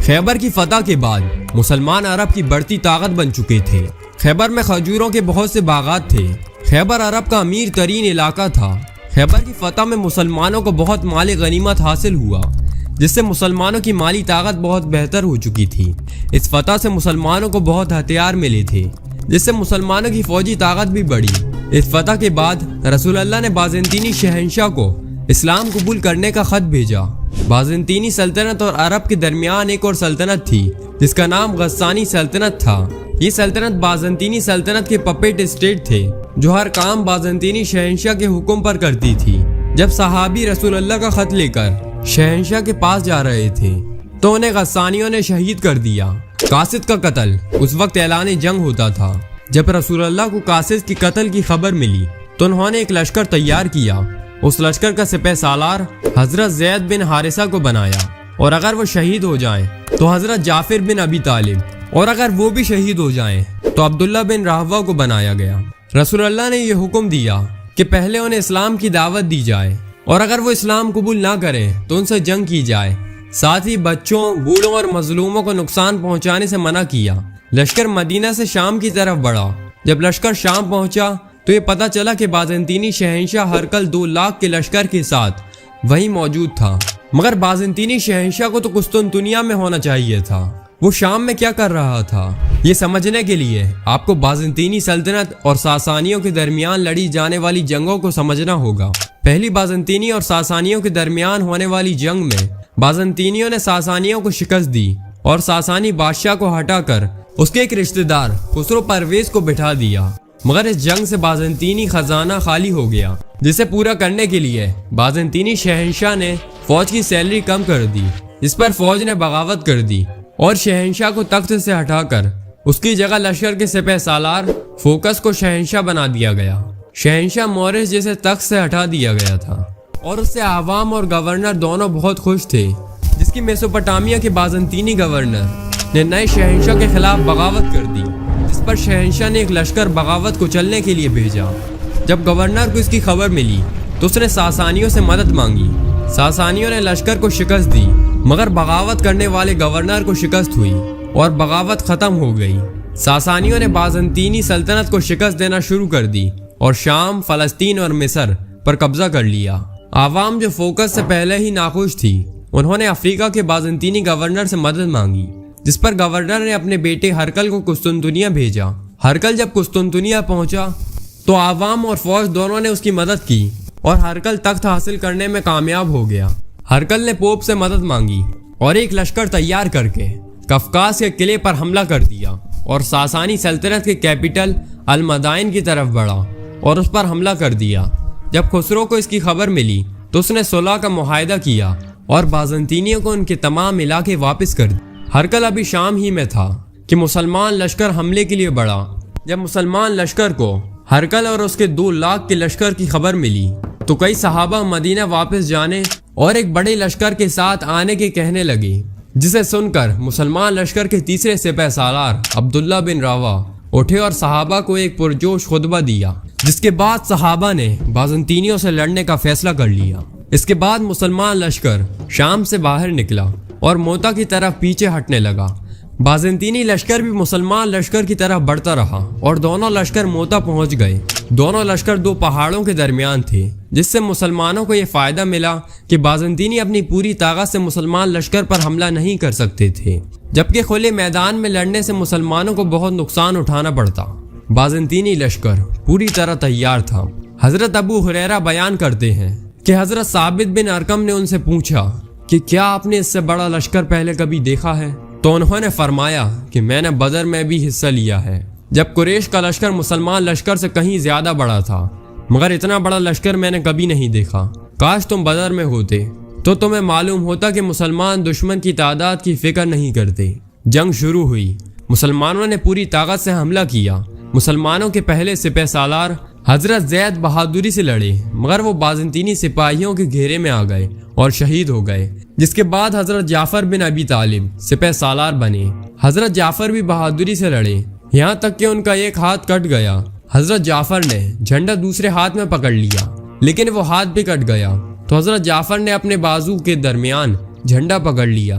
خیبر کی فتح کے بعد مسلمان عرب کی بڑھتی طاقت بن چکے تھے۔ خیبر میں کھجوروں کے بہت سے باغات تھے۔ خیبر عرب کا امیر ترین علاقہ تھا۔ خیبر کی فتح میں مسلمانوں کو بہت مال غنیمت حاصل ہوا، جس سے مسلمانوں کی مالی طاقت بہت بہتر ہو چکی تھی۔ اس فتح سے مسلمانوں کو بہت ہتھیار ملے تھے، جس سے مسلمانوں کی فوجی طاقت بھی بڑھی۔ اس فتح کے بعد رسول اللہ نے بازنطینی شہنشاہ کو اسلام قبول کرنے کا خط بھیجا۔ بازنطینی سلطنت اور عرب کے درمیان ایک اور سلطنت تھی جس کا نام غسانی سلطنت تھا۔ یہ سلطنت بازنطینی سلطنت کے پپیٹ اسٹیٹ تھے جو ہر کام بازنطینی شہنشاہ کے حکم پر کرتی تھی۔ جب صحابی رسول اللہ کا خط لے کر شہنشاہ کے پاس جا رہے تھے تو انہیں غسانیوں نے شہید کر دیا۔ قاصد کا قتل اس وقت اعلان جنگ ہوتا تھا۔ جب رسول اللہ کو قاصد کے قتل کی خبر ملی تو انہوں نے ایک لشکر تیار کیا۔ اس لشکر کا سپہ سالار حضرت زید بن حارثہ کو بنایا، اور اگر وہ شہید ہو جائیں تو حضرت جعفر بن ابی طالب، اور اگر وہ بھی شہید ہو جائیں تو عبداللہ بن رہوہ کو بنایا گیا۔ رسول اللہ نے یہ حکم دیا کہ پہلے انہیں اسلام کی دعوت دی جائے، اور اگر وہ اسلام قبول نہ کریں تو ان سے جنگ کی جائے۔ ساتھ ہی بچوں، بوڑھوں اور مظلوموں کو نقصان پہنچانے سے منع کیا۔ لشکر مدینہ سے شام کی طرف بڑھا۔ جب لشکر شام پہنچا تو یہ پتہ چلا کہ بازنطینی شہنشاہ ہرقل 2 لاکھ کے لشکر کے ساتھ وہیں موجود تھا، مگر بازنطینی شہنشاہ کو تو قسطنطنیہ میں ہونا چاہیے تھا۔ وہ شام میں کیا کر رہا تھا؟ یہ سمجھنے کے لیے آپ کو بازنطینی سلطنت اور ساسانیوں کے درمیان لڑی جانے والی جنگوں کو سمجھنا ہوگا۔ پہلی بازنطینی اور ساسانیوں کے درمیان ہونے والی جنگ میں بازنطینیوں نے ساسانیوں کو شکست دی اور ساسانی بادشاہ کو ہٹا کر اس کے ایک رشتہ دار خسرو پرویز کو بٹھا دیا۔ مگر اس جنگ سے بازنطینی خزانہ خالی ہو گیا، جسے پورا کرنے کے لیے بازنطینی شہنشاہ نے فوج کی سیلری کم کر دی۔ اس پر فوج نے بغاوت کر دی اور شہنشاہ کو تخت سے ہٹا کر اس کی جگہ لشکر کے سپہ سالار فوکس کو شہنشاہ بنا دیا گیا۔ شہنشاہ مورس جسے تخت سے ہٹا دیا گیا تھا، اور اس سے عوام اور گورنر دونوں بہت خوش تھے، جس کی میسوپوٹامیہ کے بازنطینی گورنر نے نئے شہنشاہ کے خلاف بغاوت کر دی، جس پر شہنشاہ نے ایک لشکر بغاوت کو چلنے کے لیے بھیجا۔ جب گورنر کو اس کی خبر ملی تو اس نے ساسانیوں سے مدد مانگی۔ ساسانیوں نے لشکر کو شکست دی، مگر بغاوت کرنے والے گورنر کو شکست ہوئی اور بغاوت ختم ہو گئی۔ ساسانیوں نے بازنطینی سلطنت کو شکست دینا شروع کر دی اور شام، فلسطین اور مصر پر قبضہ کر لیا۔ عوام جو فوکس سے پہلے ہی ناخوش تھی، انہوں نے افریقہ کے بازنطینی گورنر سے مدد مانگی، جس پر گورنر نے اپنے بیٹے ہرقل کو قسطنطنیہ بھیجا۔ ہرقل جب قسطنطنیہ پہنچا تو عوام اور فوج دونوں نے اس کی مدد کی اور ہرقل تخت حاصل کرنے میں کامیاب ہو گیا۔ ہرقل نے پوپ سے مدد مانگی اور ایک لشکر تیار کر کے قفقاز کے قلعے پر حملہ کر دیا اور ساسانی سلطنت کے کیپٹل المدائن کی طرف بڑھا اور اس پر حملہ کر دیا۔ جب خسرو کو اس کی خبر ملی تو اس نے صلح کا معاہدہ کیا اور بازنطینیوں کو ان کے تمام علاقے واپس کر دیے۔ ہرقل ابھی شام ہی میں تھا کہ مسلمان لشکر حملے کے لیے بڑھا۔ جب مسلمان لشکر کو ہرقل اور اس کے 2 لاکھ کے لشکر کی خبر ملی تو کئی صحابہ مدینہ واپس جانے اور ایک بڑے لشکر کے ساتھ آنے کے کہنے لگے، جسے سن کر مسلمان لشکر کے تیسرے سپہ سالار عبداللہ بن رہوہ اٹھے اور صحابہ کو ایک پرجوش خطبہ دیا، جس کے بعد صحابہ نے بازنطینیوں سے لڑنے کا فیصلہ کر لیا۔ اس کے بعد مسلمان لشکر شام سے باہر نکلا اور موتا کی طرف پیچھے ہٹنے لگا۔ بازنطینی لشکر بھی مسلمان لشکر کی طرف بڑھتا رہا اور دونوں لشکر موتا پہنچ گئے۔ دونوں لشکر 2 پہاڑوں کے درمیان تھے، جس سے مسلمانوں کو یہ فائدہ ملا کہ بازنطینی اپنی پوری طاقت سے مسلمان لشکر پر حملہ نہیں کر سکتے تھے، جبکہ کھلے میدان میں لڑنے سے مسلمانوں کو بہت نقصان اٹھانا پڑتا۔ بازنطینی لشکر پوری طرح تیار تھا۔ حضرت ابو ہریرہ بیان کرتے ہیں کہ حضرت ثابت بن ارقم نے ان سے پوچھا کہ کیا آپ نے اس سے بڑا لشکر پہلے کبھی دیکھا ہے؟ تو انہوں نے فرمایا کہ میں نے بدر میں بھی حصہ لیا ہے، جب قریش کا لشکر مسلمان لشکر سے کہیں زیادہ بڑا تھا، مگر اتنا بڑا لشکر میں نے کبھی نہیں دیکھا۔ کاش تم بدر میں ہوتے تو تمہیں معلوم ہوتا کہ مسلمان دشمن کی تعداد کی فکر نہیں کرتے۔ جنگ شروع ہوئی۔ مسلمانوں نے پوری طاقت سے حملہ کیا۔ مسلمانوں کے پہلے سپہ سالار حضرت زید بہادری سے لڑے، مگر وہ بازنطینی سپاہیوں کے گھیرے میں آ گئے اور شہید ہو گئے، جس کے بعد حضرت جعفر بن ابی طالب سپہ سالار بنے۔ حضرت جعفر بھی بہادری سے لڑے، یہاں تک کہ ان کا ایک ہاتھ کٹ گیا۔ حضرت جعفر نے جھنڈا دوسرے ہاتھ میں پکڑ لیا، لیکن وہ ہاتھ بھی کٹ گیا تو حضرت جعفر نے اپنے بازو کے درمیان جھنڈا پکڑ لیا،